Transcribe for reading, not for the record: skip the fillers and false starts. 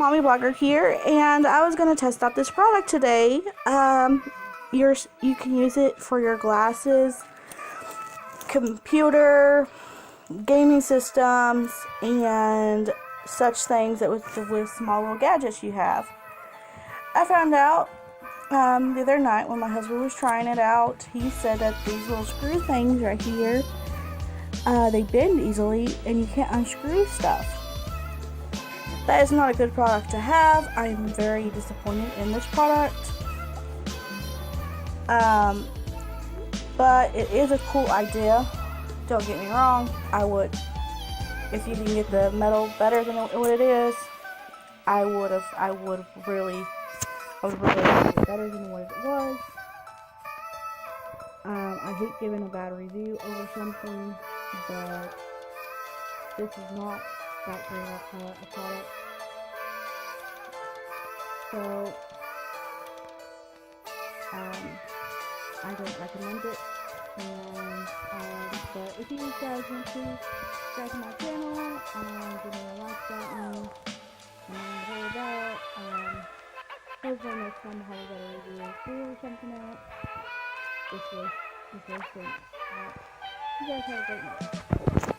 Mommy Blogger here, and I was gonna test out this product today. You can use it for your glasses, computer, gaming systems, and such things that with small little gadgets you have. I found out the other night when my husband was trying it out. He said that these little screw things right here, they bend easily, and you can't unscrew stuff. That is not a good product to have. I'm very disappointed in this product. But it is a cool idea. Don't get me wrong. I would, if you can get the metal better than what it is, I would really like it better than what it was. I hate giving a bad review over something, but this is not that great a product. So, I don't recommend it. And, but if you guys want to subscribe to my channel, give me a like button, and all that, hopefully next time I'll have a better review or something out. This was thing. You guys have a great night.